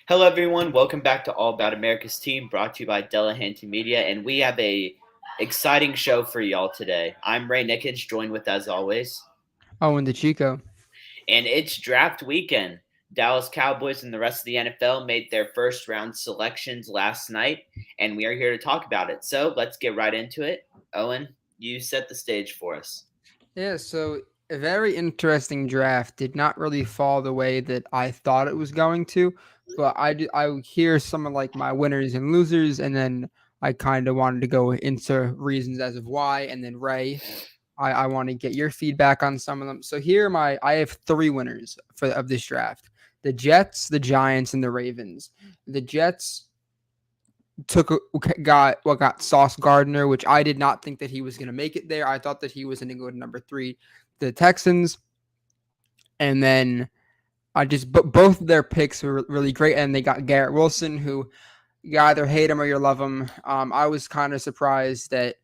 Hello, everyone. Welcome back to All About America's Team, brought to you by Delahanty Media, and we have a exciting show for y'all today. I'm Ray Nickens, joined with as always, Oh, and the Chico. and it's draft weekend. Dallas Cowboys and the rest of the NFL made their first round selections last night, and we are here to talk about it. So let's get right into it. Owen, you set the stage for us. Yeah, so a very interesting draft. Did not really fall the way that I thought it was going to, but I hear some of like my winners and losers, and then I kind of wanted to go into reasons as of why, and then Ray, I want to get your feedback on some of them. So here are I have three winners of this draft: the Jets, the Giants, and the Ravens. The Jets got Sauce Gardner, which I did not think that he was going to make it there. I thought that he was going to go to number three, the Texans, and then I just both of their picks were really great, and they got Garrett Wilson, who you either hate him or you love him. I was kind of surprised that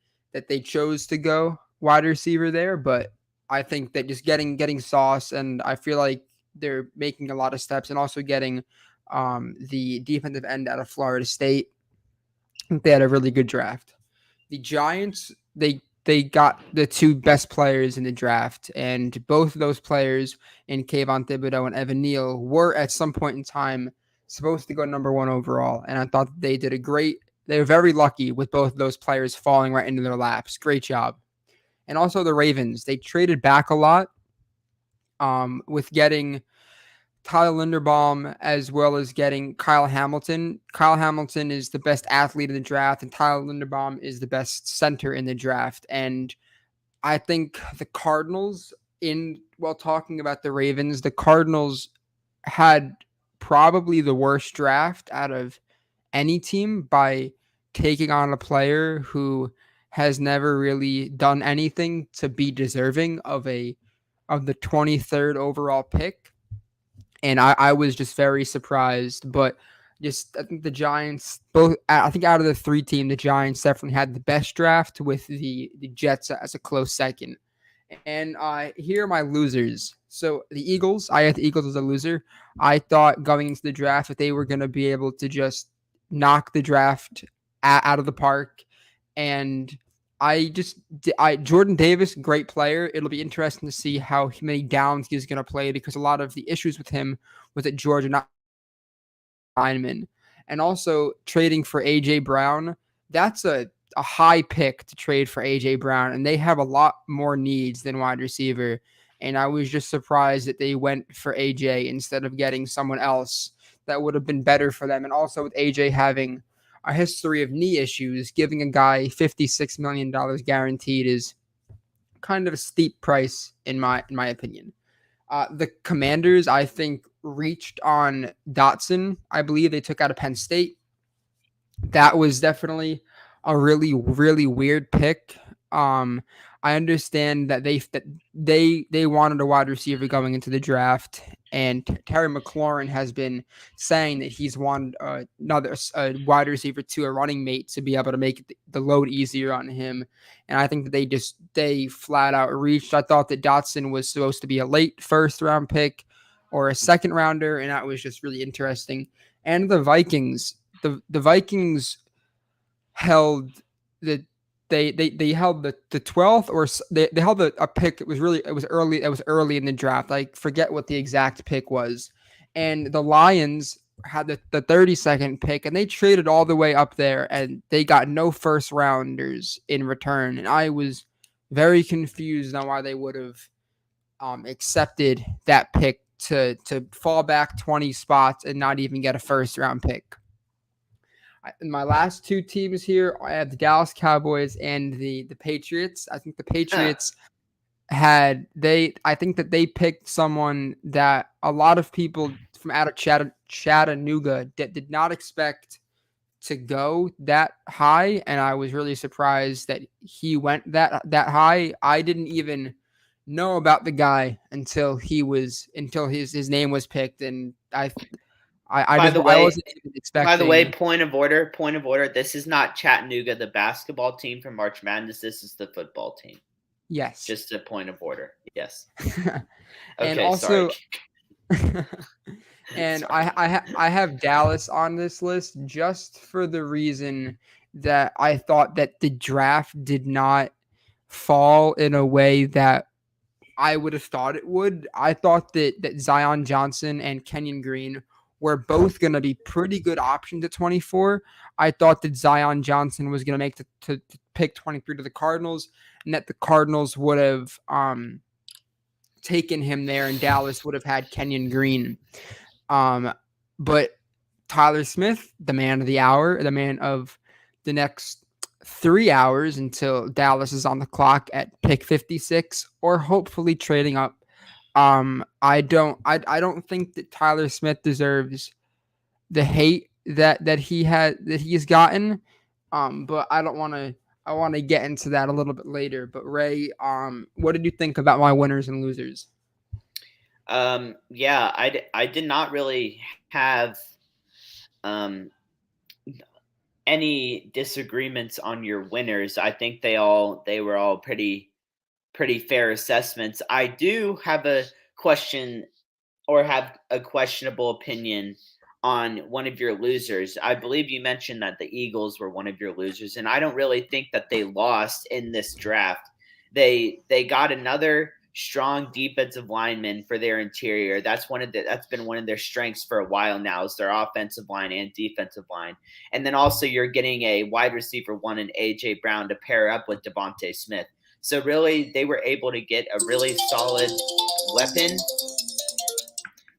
they chose to go wide receiver there, but I think that just getting Sauce, and I feel like they're making a lot of steps, and also getting the defensive end out of Florida State. They had a really good draft. The Giants, they got the two best players in the draft, and both of those players in Kayvon Thibodeau and Evan Neal were at some point in time supposed to go number one overall. And I thought they did a great. They were very lucky with both of those players falling right into their laps. Great job. And also the Ravens, they traded back a lot with getting Tyler Linderbaum as well as getting Kyle Hamilton. Kyle Hamilton is the best athlete in the draft, and Tyler Linderbaum is the best center in the draft. And I think the Cardinals, while talking about the Ravens, the Cardinals had probably the worst draft out of any team by taking on a player who has never really done anything to be deserving of the 23rd overall pick, and I was just very surprised. But just I think the Giants both. I think out of the three teams, the Giants definitely had the best draft, with the Jets as a close second. And here are my losers. So the Eagles, I had the Eagles as a loser. I thought going into the draft that they were going to be able to just knock the draft out of the park, and I Jordan Davis, great player. It'll be interesting to see how many downs he's going to play, because a lot of the issues with him was at Georgia, not lineman, and also trading for AJ Brown. That's a high pick to trade for AJ Brown, and they have a lot more needs than wide receiver. And I was just surprised that they went for AJ instead of getting someone else that would have been better for them. And also with AJ having a history of knee issues, giving a guy $56 million guaranteed is kind of a steep price in my opinion. The Commanders, I think, reached on Dotson. I believe they took out of Penn State. That was definitely a really really weird pick. Um, I understand that they wanted a wide receiver going into the draft, and Terry McLaurin has been saying that he's wanted another wide receiver to a running mate to be able to make the load easier on him. And I think that they flat out reached. I thought that Dotson was supposed to be a late first round pick or a second rounder, and that was just really interesting. And the Vikings, the Vikings held the they held the 12th, or they held a pick. It was early in the draft. I forget what the exact pick was. And the Lions had the 32nd pick, and they traded all the way up there, and they got no first rounders in return. And I was very confused on why they would have accepted that pick to fall back 20 spots and not even get a first round pick. In my last two teams here, I have the Dallas Cowboys and the Patriots. I think the Patriots I think that they picked someone that a lot of people from out of Chattanooga did not expect to go that high, and I was really surprised that he went that high. I didn't even know about the guy until his name was picked, and By the I way, wasn't even by the way, expecting. point of order. This is not Chattanooga, the basketball team for March Madness. This is the football team. Yes. Just a point of order. Yes. And Okay, sorry. also And Sorry. I have Dallas on this list just for the reason that I thought that the draft did not fall in a way that I would have thought it would. I thought that Zion Johnson and Kenyon Green were both going to be pretty good options at 24. I thought that Zion Johnson was going to make to pick 23 to the Cardinals, and that the Cardinals would have taken him there, and Dallas would have had Kenyon Green. But Tyler Smith, the man of the hour, the man of the next 3 hours until Dallas is on the clock at pick 56, or hopefully trading up. I don't think that Tyler Smith deserves the hate that he's gotten. But I want to get into that a little bit later. But Ray, what did you think about my winners and losers? Yeah, I did not really have um, any disagreements on your winners. I think they were all pretty fair assessments. I do have a question or have a questionable opinion on one of your losers. I believe you mentioned that the Eagles were one of your losers, and I don't really think that they lost in this draft. They got another strong defensive lineman for their interior. That's been one of their strengths for a while now, is their offensive line and defensive line. And then also you're getting a wide receiver one in AJ Brown to pair up with Devontae Smith. So really they were able to get a really solid weapon.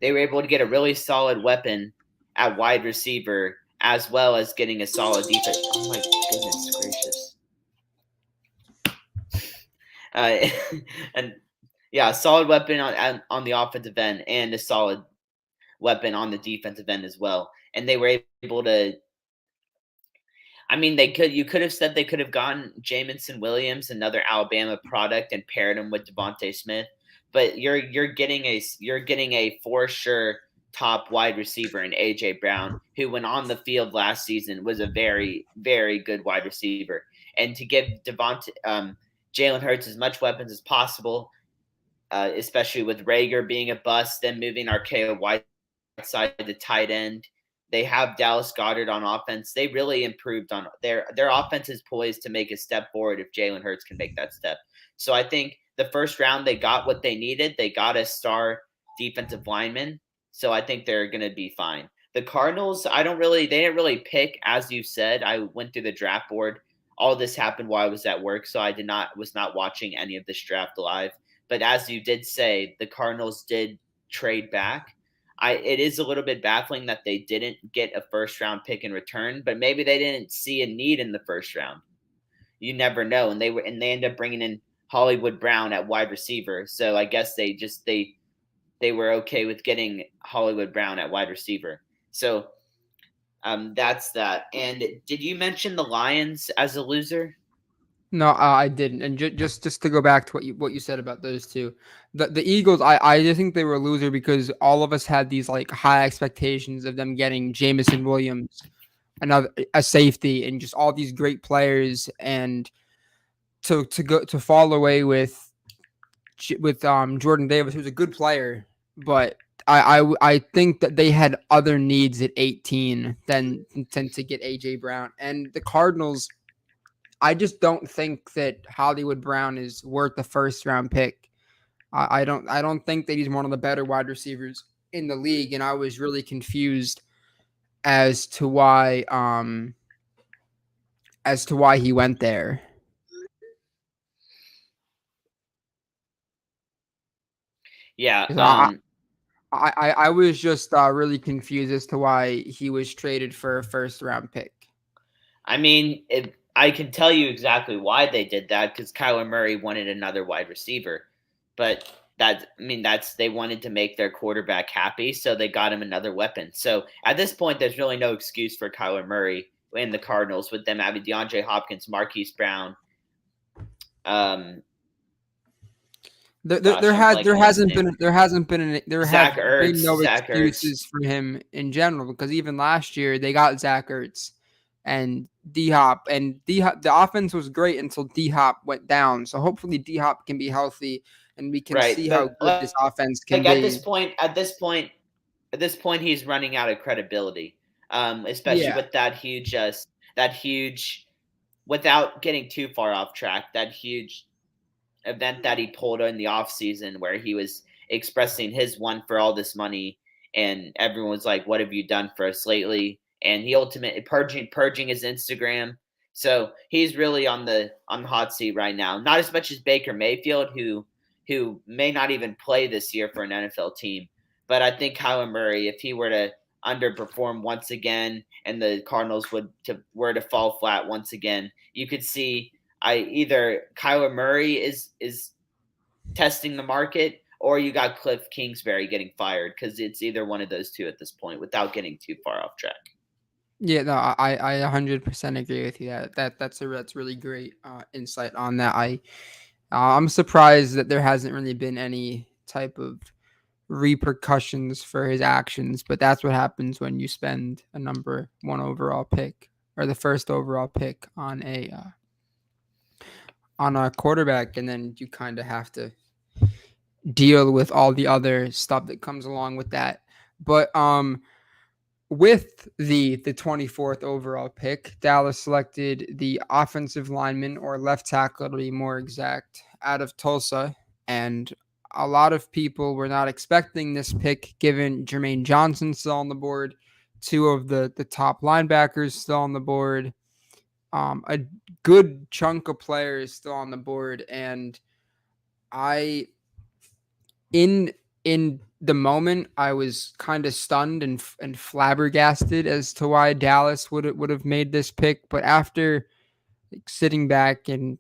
They were able to get a really solid weapon at wide receiver, as well as getting a solid defense. Oh my goodness gracious! And yeah, a solid weapon on the offensive end and a solid weapon on the defensive end as well. And they were able to. I mean, they could. You could have said they could have gotten Jamison Williams, another Alabama product, and paired him with Devontae Smith. But you're getting a for sure top wide receiver in AJ Brown, who when on the field last season was a very good wide receiver. And to give Jalen Hurts as much weapons as possible, especially with Rager being a bust, then moving Archaea Whiteside to tight end. They have Dallas Goedert on offense. They really improved on their offense is poised to make a step forward if Jalen Hurts can make that step. So I think the first round they got what they needed. They got a star defensive lineman. So I think they're going to be fine. The Cardinals, they didn't really pick, as you said. I went through the draft board. All this happened while I was at work, so I was not watching any of this draft live. But as you did say, the Cardinals did trade back. It is a little bit baffling that they didn't get a first round pick in return, but maybe they didn't see a need in the first round. You never know, and they ended up bringing in Hollywood Brown at wide receiver. So I guess they were okay with getting Hollywood Brown at wide receiver. So that's that. And did you mention the Lions as a loser? No, I didn't. And just to go back to what you said about those two, the Eagles, I just think they were a loser because all of us had these like high expectations of them getting Jamison Williams, another a safety, and just all these great players, and to fall away with Jordan Davis, who's a good player, but I think that they had other needs at 18 than to get AJ Brown. And the Cardinals, I just don't think that Hollywood Brown is worth the first round pick. I don't think that he's one of the better wide receivers in the league, and I was really confused as to why he went there. Yeah. 'Cause I was just really confused as to why he was traded for a first round pick. I mean, I can tell you exactly why they did that because Kyler Murray wanted another wide receiver, but that's they wanted to make their quarterback happy, so they got him another weapon. So at this point, there's really no excuse for Kyler Murray and the Cardinals with them having DeAndre Hopkins, Marquise Brown. There hasn't been Zach been Ertz. no Zach Ertz. excuses for him in general, because even last year they got Zach Ertz and D Hop, and D Hop, the offense was great until D Hop went down. So hopefully D Hop can be healthy and we can Right, see how but good this offense can like at be. this point, at this point he's running out of credibility, especially Yeah. with that huge, without getting too far off track, that huge event that he pulled in the off season where he was expressing his want for all this money, and everyone was like, "What have you done for us lately?" And he ultimately purging his Instagram. So he's really on the hot seat right now. Not as much as Baker Mayfield, who may not even play this year for an NFL team. But I think Kyler Murray, if he were to underperform once again and the Cardinals were to fall flat once again, you could see I either Kyler Murray is testing the market, or you got Cliff Kingsbury getting fired, because it's either one of those two at this point without getting too far off track. Yeah, no, I 100% agree with you. That's really great insight on that. I'm surprised that there hasn't really been any type of repercussions for his actions, but that's what happens when you spend a number one overall pick or the first overall pick on a quarterback, and then you kind of have to deal with all the other stuff that comes along with that. But with the 24th overall pick, Dallas selected the offensive lineman, or left tackle to be more exact, out of Tulsa. And a lot of people were not expecting this pick given Jermaine Johnson still on the board, two of the top linebackers still on the board, a good chunk of players still on the board. And I in in the moment, I was kind of stunned and flabbergasted as to why Dallas would have made this pick. But after sitting back and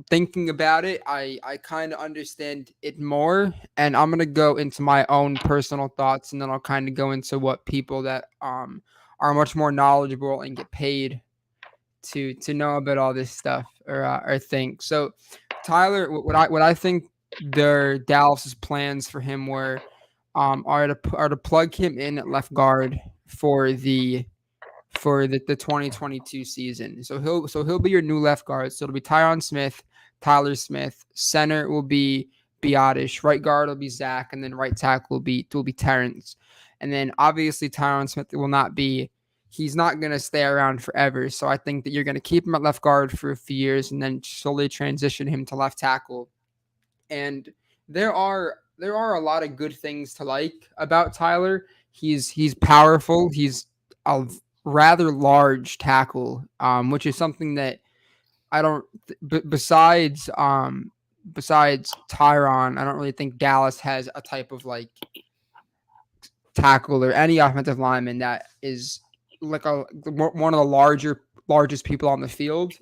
thinking about it, I kind of understand it more. And I'm gonna go into my own personal thoughts, and then I'll kind of go into what people that are much more knowledgeable and get paid to know about all this stuff or think. So Tyler, what I think their Dallas's plans for him were are to plug him in at left guard for the 2022 season. So he'll be your new left guard. So it'll be Tyron Smith, Tyler Smith. Center will be Biotish. Right guard will be Zach, and then right tackle will be Terrence. And then obviously Tyron Smith will not be. He's not going to stay around forever. So I think that you're going to keep him at left guard for a few years and then slowly transition him to left tackle. And there are a lot of good things to like about Tyler. He's powerful. He's a rather large tackle, which is something that I don't. Besides Tyron, I don't really think Dallas has a type of like tackle or any offensive lineman that is like one of the largest people on the field.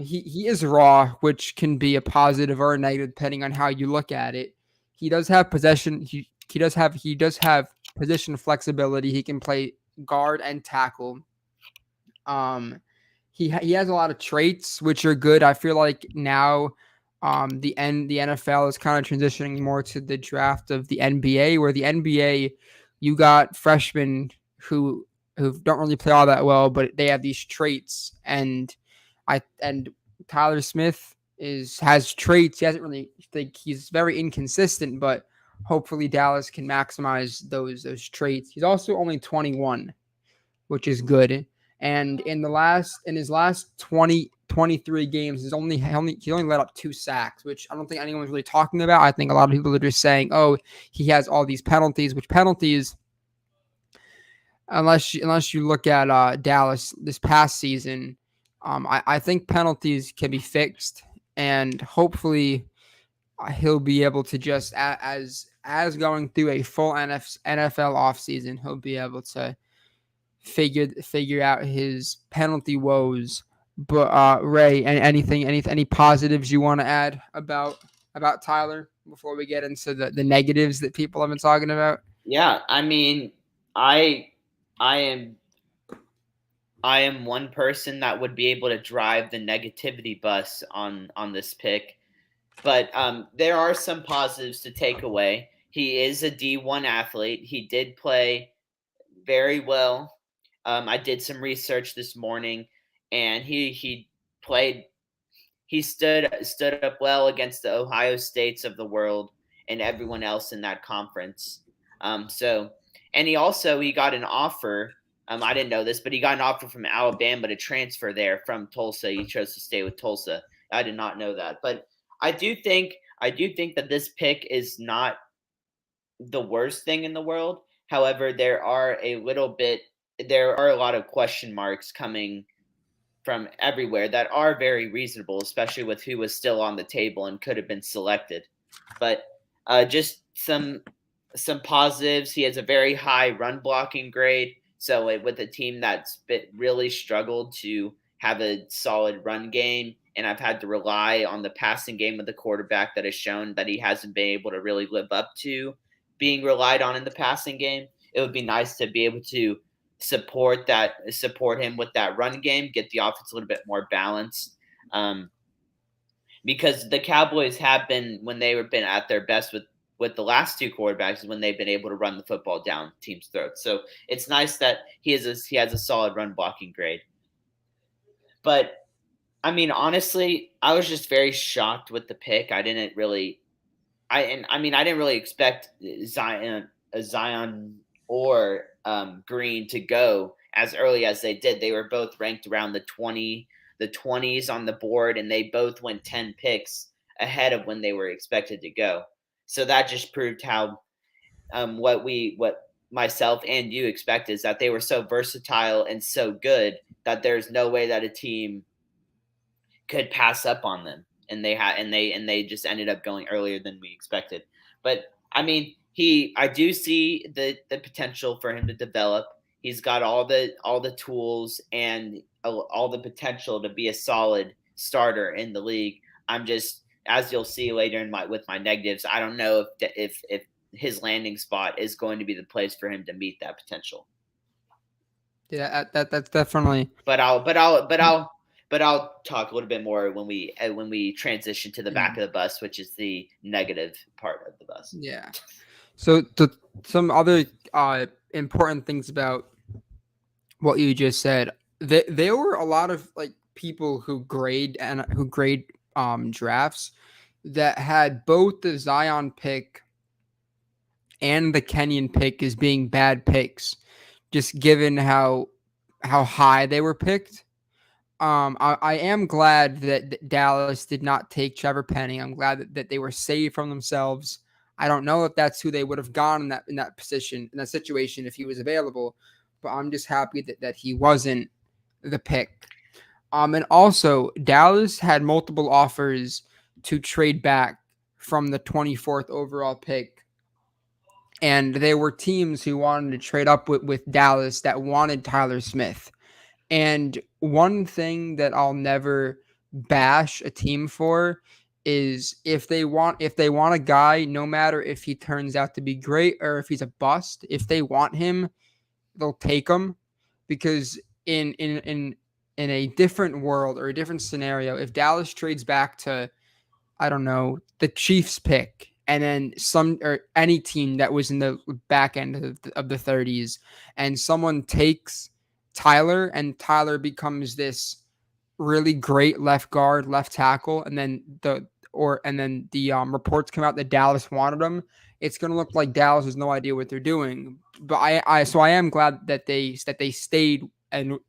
He is raw, which can be a positive or a negative depending on how you look at it. He does have possession. He does have position flexibility. He can play guard and tackle. He has a lot of traits which are good. I feel like now, the NFL is kind of transitioning more to the draft of the NBA, where the NBA, you got freshmen who don't really play all that well, but they have these traits. And Tyler Smith has traits. He hasn't really think he's very inconsistent, but hopefully Dallas can maximize those traits. He's also only 21, which is good. And in his last 23 games, he only let up 2 sacks, which I don't think anyone's really talking about. I think a lot of people are just saying, "Oh, he has all these penalties," which penalties, unless you look at Dallas this past season, I think penalties can be fixed, and hopefully he'll be able to just as going through a full NFL offseason, he'll be able to figure out his penalty woes. But Ray, any positives you want to add about Tyler before we get into the negatives that people have been talking about? Yeah, I mean, I I am I am one person that would be able to drive the negativity bus on this pick, but there are some positives to take away. He is a D1 athlete. He did play very well. I did some research this morning, and he played. He stood up well against the Ohio States of the world and everyone else in that conference. So, and he got an offer. I didn't know this, but he got an offer from Alabama to transfer there from Tulsa. He chose to stay with Tulsa. I did not know that, but I do think that this pick is not the worst thing in the world. However, there are a lot of question marks coming from everywhere that are very reasonable, especially with who was still on the table and could have been selected. But just some positives. He has a very high run blocking grade. So with a team really struggled to have a solid run game, and I've had to rely on the passing game of the quarterback that has shown that he hasn't been able to really live up to being relied on in the passing game. It would be nice to be able to support him with that run game, get the offense a little bit more balanced. Because the Cowboys have been when they have been at their best with the last two quarterbacks is when they've been able to run the football down teams' throats. So it's nice that he has a solid run blocking grade. But I mean, honestly, I was just very shocked with the pick. I didn't really expect Zion or Green to go as early as they did. They were both ranked around the 20s on the board, and they both went 10 picks ahead of when they were expected to go. So that just proved how what myself and you expect is that they were so versatile and so good that there's no way that a team could pass up on them, and they just ended up going earlier than we expected. But I mean, I do see the potential for him to develop. He's got all the tools and all the potential to be a solid starter in the league. I'm just, as you'll see later in my negatives, I don't know if his landing spot is going to be the place for him to meet that potential. Yeah, that's definitely. But I'll talk a little bit more when we transition to the back of the bus, which is the negative part of the bus. Yeah. So some other important things about what you just said. There were a lot of like people who grade drafts that had both the Zion pick and the Kenyon pick as being bad picks, just given how high they were picked. I am glad that Dallas did not take Trevor Penny. I'm glad that they were saved from themselves. I don't know if that's who they would have gone in that position, in that situation, if he was available, but I'm just happy that he wasn't the pick. And also Dallas had multiple offers to trade back from the 24th overall pick. And there were teams who wanted to trade up with Dallas that wanted Tyler Smith. And one thing that I'll never bash a team for is if they want a guy, no matter if he turns out to be great or if he's a bust, if they want him, they'll take him. Because in a different world or a different scenario, if Dallas trades back to, I don't know, the Chiefs pick, and then some or any team that was in the back end of the 30s, and someone takes Tyler, and Tyler becomes this really great left guard, left tackle, and then the reports come out that Dallas wanted him, it's going to look like Dallas has no idea what they're doing. But I am glad that they stayed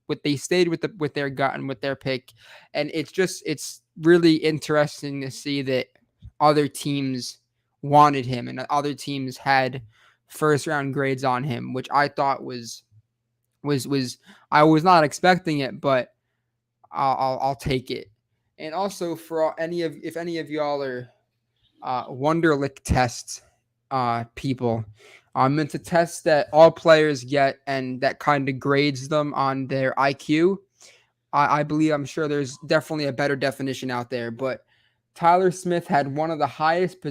with their gut and with their pick, and it's really interesting to see that other teams wanted him and other teams had first round grades on him, which I thought was I was not expecting it, but I'll take it. And also for if any of y'all are Wonderlic test people, it's a test that all players get and that kind of grades them on their IQ. I believe, I'm sure there's definitely a better definition out there, but Tyler Smith had one of the highest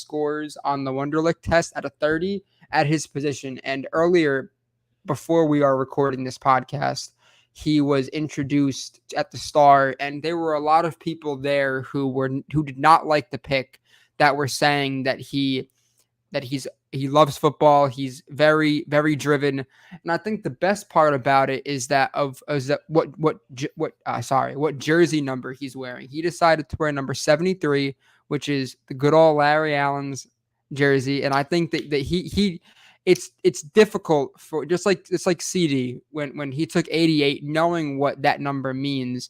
scores on the Wonderlic test at a 30 at his position. And earlier, before we are recording this podcast, he was introduced at the Star, and there were a lot of people there who did not like the pick, that were saying that he loves football. He's very, very driven. And I think the best part about it is what jersey number he's wearing. He decided to wear number 73, which is the good old Larry Allen's jersey, and I think that he it's difficult for just like it's like CD when he took 88, knowing what that number means,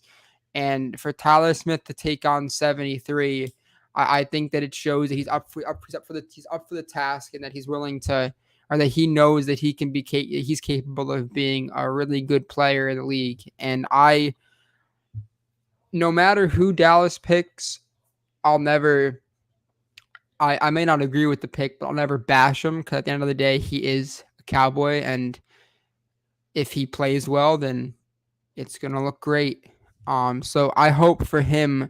and for Tyler Smith to take on 73. I think that it shows that he's up for the task, and that he's willing to, or that he knows that he's capable of being a really good player in the league. And no matter who Dallas picks, I'll never. I may not agree with the pick, but I'll never bash him, because at the end of the day, he is a Cowboy, and if he plays well, then it's gonna look great. So I hope for him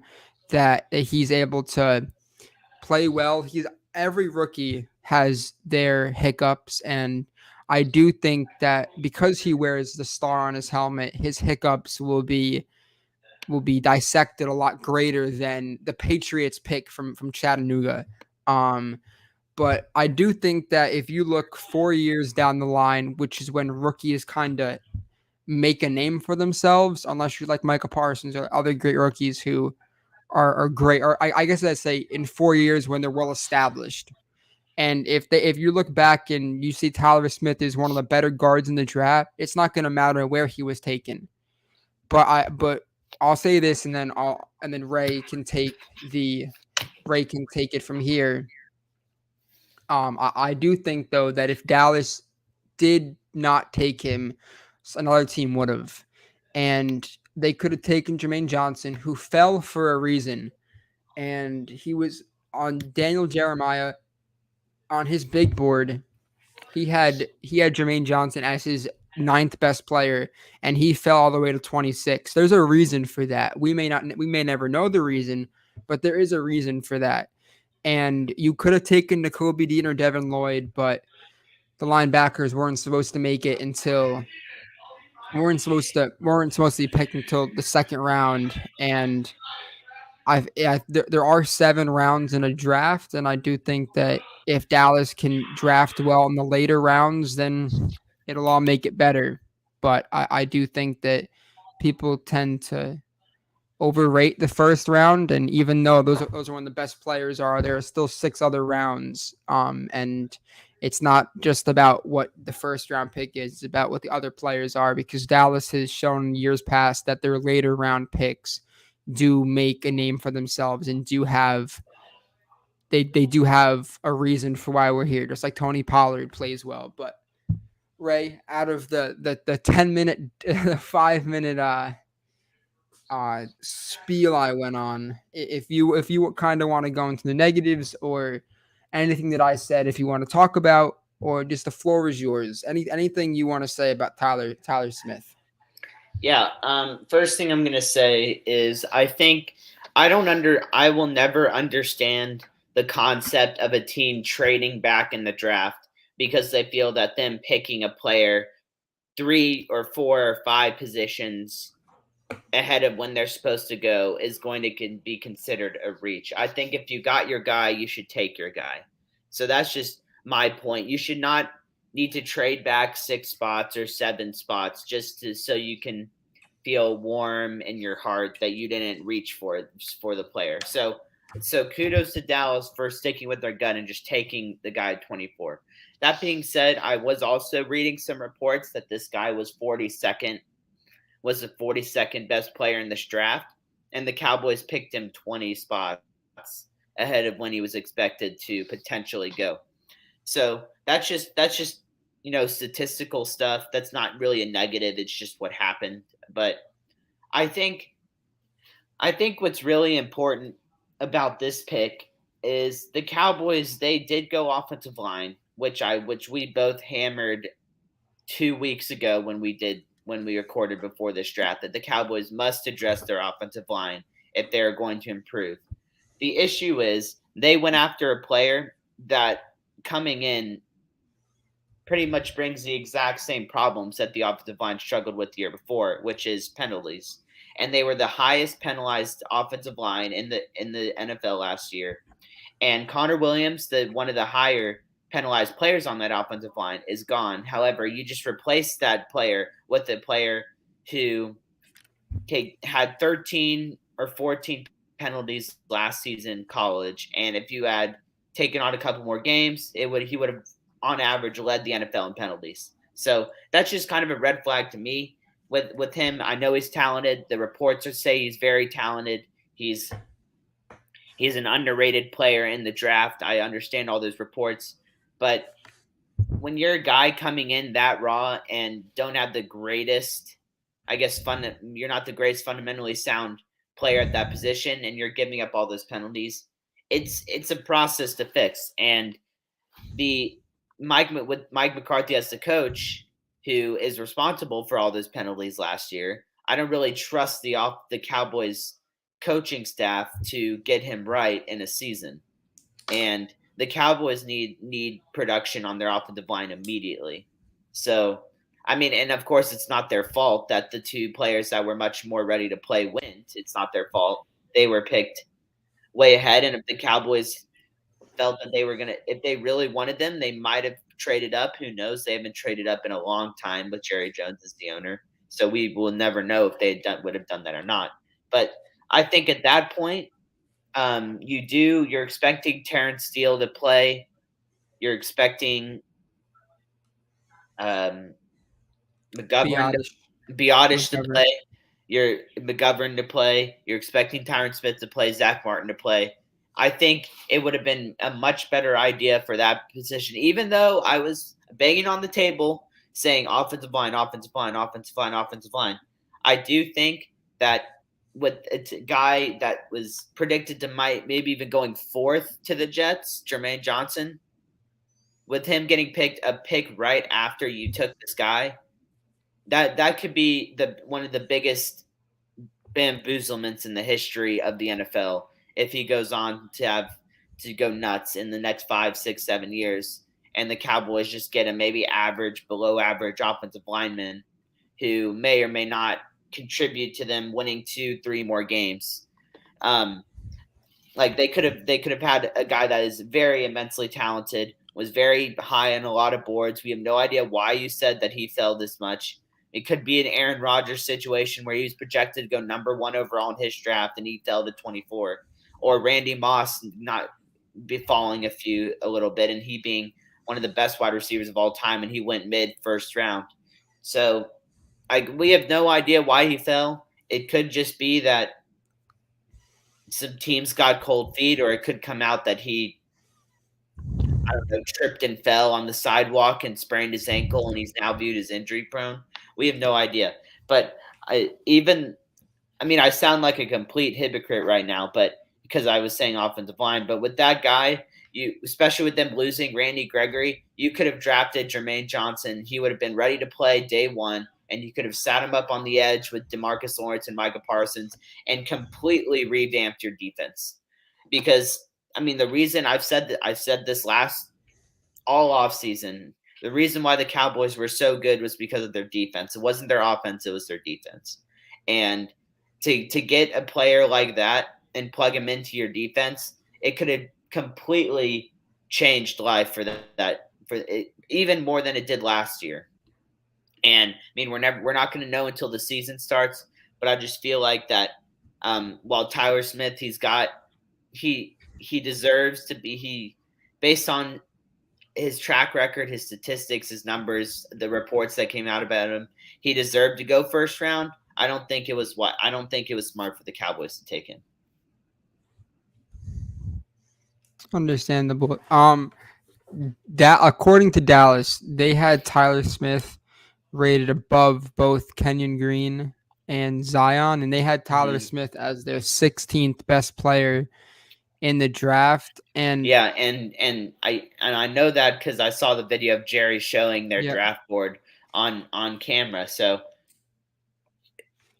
that he's able to play well. He's Every rookie has their hiccups, and I do think that because he wears the star on his helmet, his hiccups will be dissected a lot greater than the Patriots pick from Chattanooga. Um, but I do think that if you look 4 years down the line, which is when rookies kind of make a name for themselves, unless you're like Michael Parsons or other great rookies who are great, or I guess I'd say in 4 years when they're well established. And if you look back and you see Tyler Smith is one of the better guards in the draft, it's not going to matter where he was taken. But I'll say this, and then Ray can take it from here. I do think though that if Dallas did not take him, another team would have, and they could have taken Jermaine Johnson, who fell for a reason, and he was on Daniel Jeremiah on his big board. He had Jermaine Johnson as his ninth best player, and he fell all the way to 26. There's a reason for that. We may never know the reason, but there is a reason for that. And you could have taken N'Kobe Dean or Devin Lloyd, but the linebackers weren't supposed to make it until weren't supposed to be picked until the second round. And there are 7 rounds in a draft, and I do think that if Dallas can draft well in the later rounds, then it'll all make it better. But I do think that people tend to overrate the first round, and even though those are when the best players are, there are still 6 other rounds. And it's not just about what the first round pick is; it's about what the other players are, because Dallas has shown in years past that their later round picks do make a name for themselves and they do have a reason for why we're here, just like Tony Pollard plays well. But Ray, out of the 10 minute, the 5 minute spiel I went on, if you kind of want to go into the negatives or anything that I said, if you want to talk about, or just the floor is yours. Anything you want to say about Tyler Smith? Yeah. First thing I'm gonna say is I will never understand the concept of a team trading back in the draft because they feel that them picking a player 3 or 4 or 5 positions ahead of when they're supposed to go is going to be considered a reach. I think if you got your guy, you should take your guy. So that's just my point. You should not need to trade back 6 spots or 7 spots so you can feel warm in your heart that you didn't reach for the player. So kudos to Dallas for sticking with their gun and just taking the guy at 24. That being said, I was also reading some reports that this guy was the 42nd best player in this draft, and the Cowboys picked him 20 spots ahead of when he was expected to potentially go. So that's just statistical stuff. That's not really a negative. It's just what happened. But I think I think what's really important about this pick is the Cowboys. They did go offensive line, which we both hammered 2 weeks ago when we recorded before this draft, that the Cowboys must address their offensive line if they're going to improve. The issue is they went after a player that coming in pretty much brings the exact same problems that the offensive line struggled with the year before, which is penalties. And they were the highest penalized offensive line in the NFL last year. And Connor Williams, one of the higher penalized players on that offensive line, is gone. However, you just replaced that player with a player who had 13 or 14 penalties last season in college. And if you add taken on a couple more games, he would have on average led the NFL in penalties. So that's just kind of a red flag to me with him. I know he's talented. The reports are say he's very talented. He's an underrated player in the draft. I understand all those reports, but when you're a guy coming in that raw and don't have the greatest, I guess, you're not the greatest fundamentally sound player at that position, and you're giving up all those penalties. It's a process to fix, and the with Mike McCarthy as the coach, who is responsible for all those penalties last year, I don't really trust the Cowboys coaching staff to get him right in a season. And the Cowboys need production on their offensive line immediately. So, I mean, and of course, it's not their fault that the two players that were much more ready to play went. It's not their fault. They were picked way ahead, and if the Cowboys felt that they were gonna, if they really wanted them, they might have traded up. Who knows? They haven't traded up in a long time with Jerry Jones as the owner, so we will never know if they would have done that or not. But I think at that point, you're expecting Terrence Steele to play. You're expecting um, McGovern to Biotish. Biotish to McGovern. play. You're McGovern to play. You're expecting Tyron Smith to play. Zach Martin to play. I think it would have been a much better idea for that position, even though I was banging on the table saying offensive line, offensive line, offensive line, offensive line. I do think that with a guy that was predicted to maybe even going fourth to the Jets, Jermaine Johnson, with him getting picked a pick right after you took this guy, that could be the one of the biggest bamboozlements in the history of the NFL if he goes on to go nuts in the next 5, 6, 7 years, and the Cowboys just get a maybe average, below average offensive lineman who may or may not contribute to them winning 2, 3 more games. Like they could have had a guy that is very immensely talented, was very high on a lot of boards. We have no idea why you said that he fell this much. It could be an Aaron Rodgers situation where he was projected to go number 1 overall in his draft and he fell to 24, or Randy Moss not be falling a little bit and he being one of the best wide receivers of all time and he went mid first round. So we have no idea why he fell. It could just be that some teams got cold feet, or it could come out that he, I don't know, tripped and fell on the sidewalk and sprained his ankle, and he's now viewed as injury prone. We have no idea. But I sound like a complete hypocrite right now, but because I was saying offensive line, but with that guy, especially with them losing Randy Gregory, you could have drafted Jermaine Johnson. He would have been ready to play day one, and you could have sat him up on the edge with DeMarcus Lawrence and Micah Parsons and completely revamped your defense. Because the reason I've said this last all off season, the reason why the Cowboys were so good was because of their defense. It wasn't their offense; it was their defense. And to get a player like that and plug him into your defense, it could have completely changed life for it, even more than it did last year. And we're not going to know until the season starts, but I just feel like that while Tyler Smith, he deserves to be, based on his track record, his statistics, his numbers, the reports that came out about him, he deserved to go first round. I don't think it was smart for the Cowboys to take him. Understandable. That according to Dallas, they had Tyler Smith rated above both Kenyon Green and Zion, and they had Tyler Smith as their 16th best player in the draft. And yeah, and I know that because I saw the video of Jerry showing their draft board on camera. So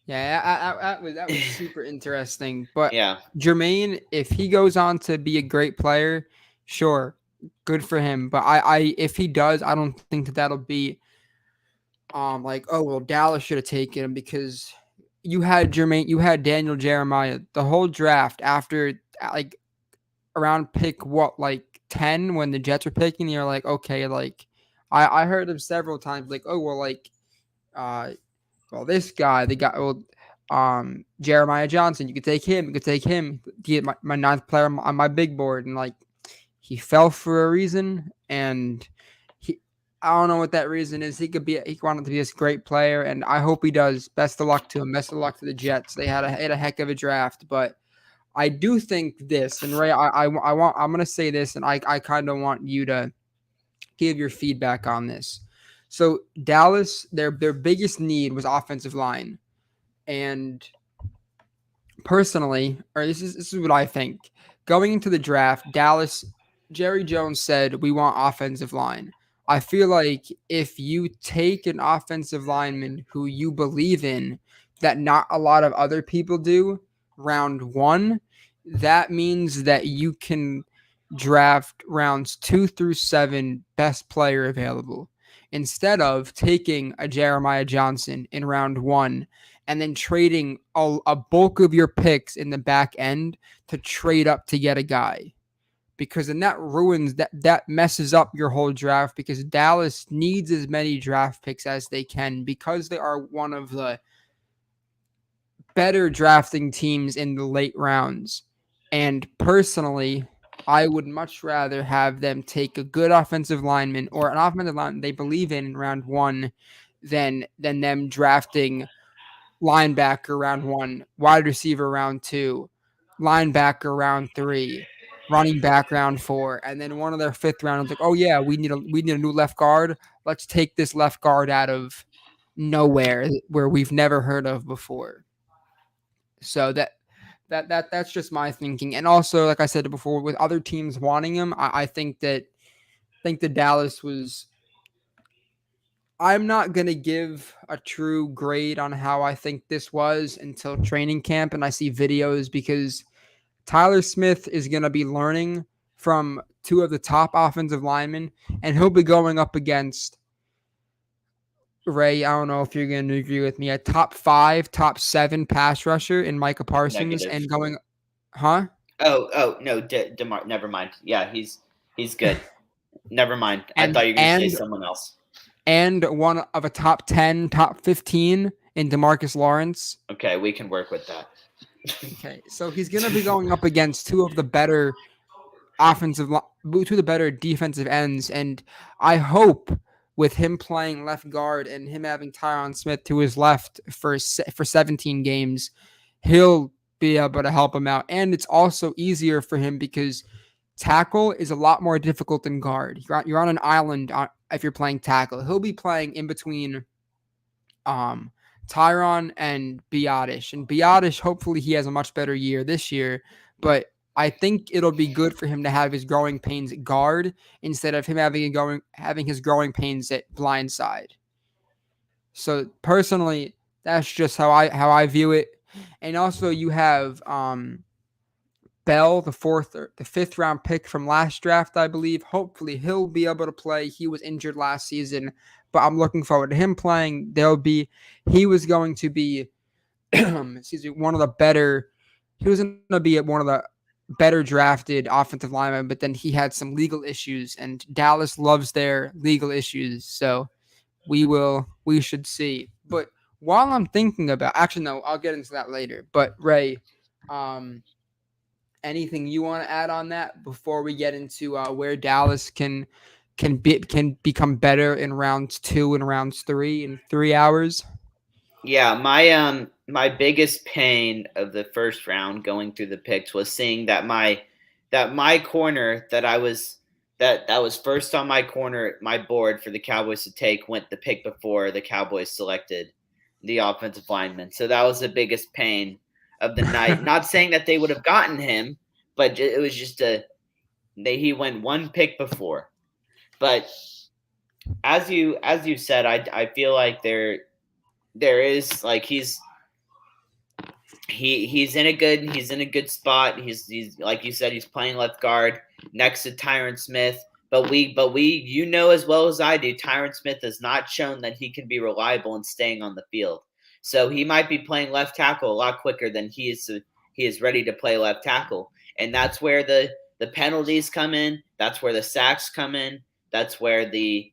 yeah, that was super interesting. But yeah, Jermaine, if he goes on to be a great player, sure, good for him. But if he does, I don't think that'll be like, oh well, Dallas should have taken him, because you had Jermaine, you had Daniel Jeremiah the whole draft after like around pick 10 when the Jets were picking. You're like, okay, like I heard him several times like, oh well, like this guy, Jeremiah Johnson, you could take him, get my ninth player on my big board, and like he fell for a reason, and he I don't know what that reason is. He wanted to be this great player, and I hope he does. Best of luck to him. Best of luck to the Jets. They had a heck of a draft, but I do think this, and Ray, I'm gonna say this, and I kind of want you to give your feedback on this. So Dallas, their biggest need was offensive line, and personally, or this is what I think. Going into the draft, Dallas, Jerry Jones said we want offensive line. I feel like if you take an offensive lineman who you believe in, that not a lot of other people do, round one, that means that you can draft rounds 2 through 7 best player available instead of taking a Jeremiah Johnson in round one and then trading a bulk of your picks in the back end to trade up to get a guy. Because then that messes up your whole draft because Dallas needs as many draft picks as they can because they are one of the better drafting teams in the late rounds. And personally, I would much rather have them take a good offensive lineman or an offensive lineman they believe in round one than them drafting linebacker round one, wide receiver round two, linebacker round three, running back round four, and then one of their fifth round is like, oh yeah, we need a new left guard. Let's take this left guard out of nowhere where we've never heard of before. So that's just my thinking. And also, like I said before, with other teams wanting him, I think that Dallas was. I'm not going to give a true grade on how I think this was until training camp and I see videos because Tyler Smith is going to be learning from two of the top offensive linemen and he'll be going up against Ray. I don't know if you're going to agree with me, a top 5, top 7 pass rusher in Micah Parsons Negative. and going, huh? Oh no, Demar. Never mind. Yeah, he's good. Never mind. I And thought you were gonna say and someone else. and one of a top 10, top 15 in DeMarcus Lawrence. Okay, we can work with that. Okay, so he's going to be going up against two of the better two of the better defensive ends, and I hope with him playing left guard and him having Tyron Smith to his left for 17 games, he'll be able to help him out, and it's also easier for him because tackle is a lot more difficult than guard. You're on an island if you're playing tackle. He'll be playing in between um, Tyron and Biotish. And Biotish, hopefully, he has a much better year this year. But I think it'll be good for him to have his growing pains at guard instead of him having his growing pains at blind side. So personally, that's just how I view it. And also, you have Bell, the fifth round pick from last draft, I believe. Hopefully, he'll be able to play. He was injured last season, but I'm looking forward to him playing. He was going to be, excuse me, one of the better. He was going to be one of the better drafted offensive linemen, but then he had some legal issues, and Dallas loves their legal issues. So we should see. But while I'm thinking about, actually, no, I'll get into that later. But Ray, um, anything you want to add on that before we get into where Dallas can become better in rounds 2 and rounds 3 in 3 hours? Yeah, my biggest pain of the first round going through the picks was seeing that my corner that was first on my corner, my board for the Cowboys to take went the pick before the Cowboys selected the offensive lineman. So that was the biggest pain of the night. Not saying that they would have gotten him, but it was just he went one pick before. But as you said, I feel like there is like he's in a good spot. He's like you said, he's playing left guard next to Tyron Smith. But we you know as well as I do, Tyron Smith has not shown that he can be reliable in staying on the field. So he might be playing left tackle a lot quicker than he is ready to play left tackle. And that's where the penalties come in. That's where the sacks come in. That's where the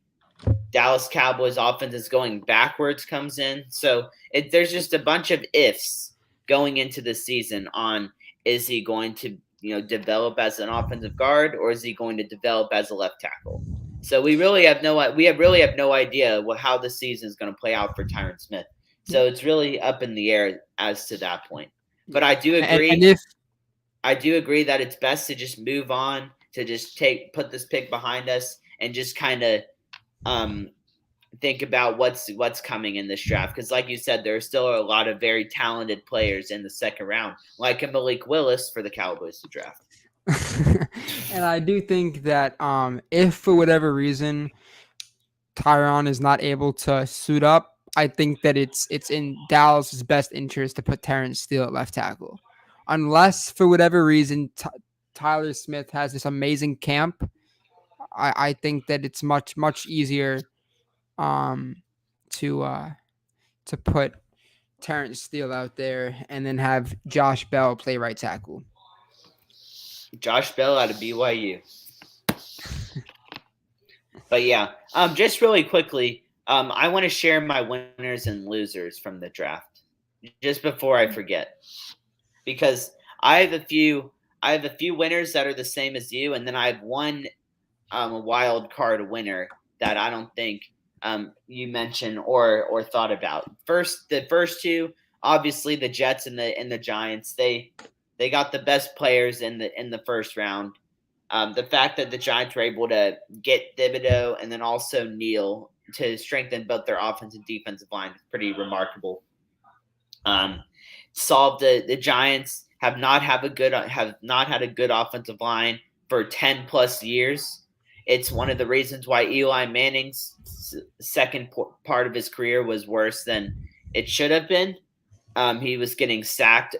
Dallas Cowboys offense is going backwards comes in. So there's just a bunch of ifs going into the season on is he going to develop as an offensive guard, or is he going to develop as a left tackle? So we really have no idea how the season is going to play out for Tyron Smith. So it's really up in the air as to that point. But I do And agree. if I do agree that it's best to just move on, to just put this pick behind us and just kind of um, think about what's coming in this draft, because like you said, there are still a lot of very talented players in the second round, like a Malik Willis for the Cowboys to draft. and I do think that if for whatever reason Tyron is not able to suit up, I think that it's in Dallas's best interest to put Terrence Steele at left tackle, unless for whatever reason Tyler Smith has this amazing camp. I think that it's much easier um, to to put Terrence Steele out there and then have Josh Bell play right tackle. Josh Bell out of BYU. But yeah, just really quickly, I want to share my winners and losers from the draft just before I forget, because I have a few winners that are the same as you, and then I have one wild card winner that I don't think you mentioned or thought about. The first two, obviously the Jets and the Giants. They got the best players in the first round. The fact that the Giants were able to get Thibodeau and then also Neal to strengthen both their offensive and defensive line is pretty remarkable. Um, Solved the Giants have not had a good offensive line for 10 plus years. It's one of the reasons why Eli Manning's second part of his career was worse than it should have been. He was getting sacked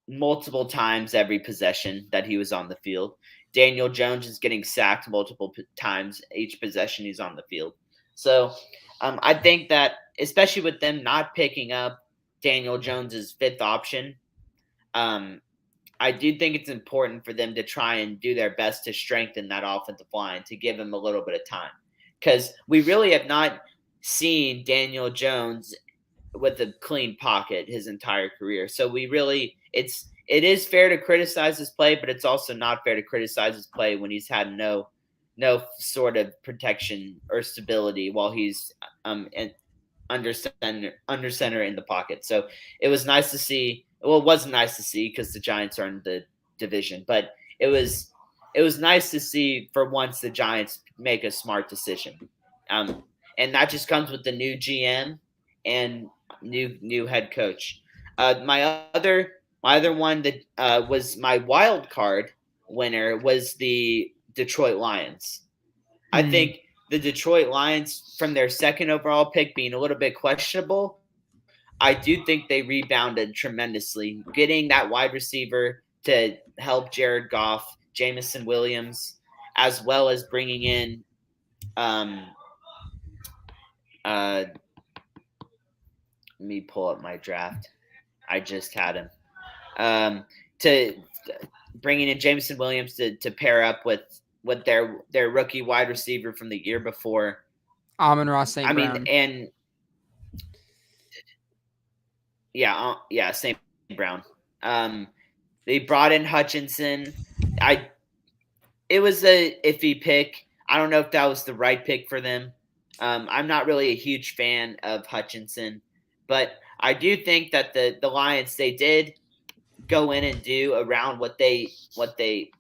multiple times every possession that he was on the field. Daniel Jones is getting sacked multiple times each possession he's on the field. So I think that, especially with them not picking up Daniel Jones's fifth option, um, I do think it's important for them to try and do their best to strengthen that offensive line, to give him a little bit of time, because we really have not seen Daniel Jones with a clean pocket his entire career. So it is fair to criticize his play, but it's also not fair to criticize his play when he's had no sort of protection or stability while he's under center in the pocket. So it was nice to see. Well, it wasn't nice to see because the Giants are in the division, but it was nice to see for once the Giants make a smart decision, and that just comes with the new GM and new head coach. My other one that was my wild card winner was the Detroit Lions. I think the Detroit Lions, from their second overall pick being a little bit questionable, I do think they rebounded tremendously, getting that wide receiver to help Jared Goff, Jamison Williams, as well as bringing in um, let me pull up my draft. I just had him. To bringing in Jameson Williams to pair up with their rookie wide receiver from the year before. Amon-Ra St. I mean, Brown. and yeah, St. Brown. They brought in Hutchinson. I It was a iffy pick. I don't know if that was the right pick for them. I'm not really a huge fan of Hutchinson, but I do think that the Lions, they did go in and do around what they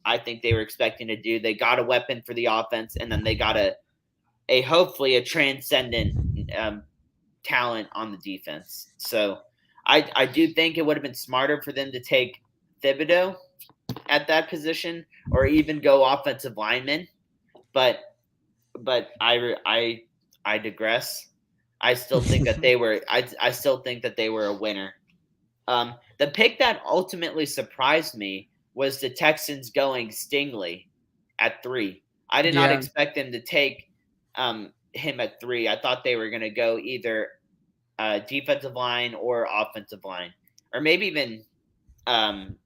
I think they were expecting to do. They got a weapon for the offense, and then they got a hopefully a transcendent talent on the defense. So I do think it would have been smarter for them to take Thibodeau at that position, or even go offensive lineman. But I digress. I still think that they were. I still think that they were a winner. The pick that ultimately surprised me was the Texans going Stingley at 3. I did not Yeah. expect them to take him at 3. I thought they were going to go either defensive line or offensive line, or maybe even um,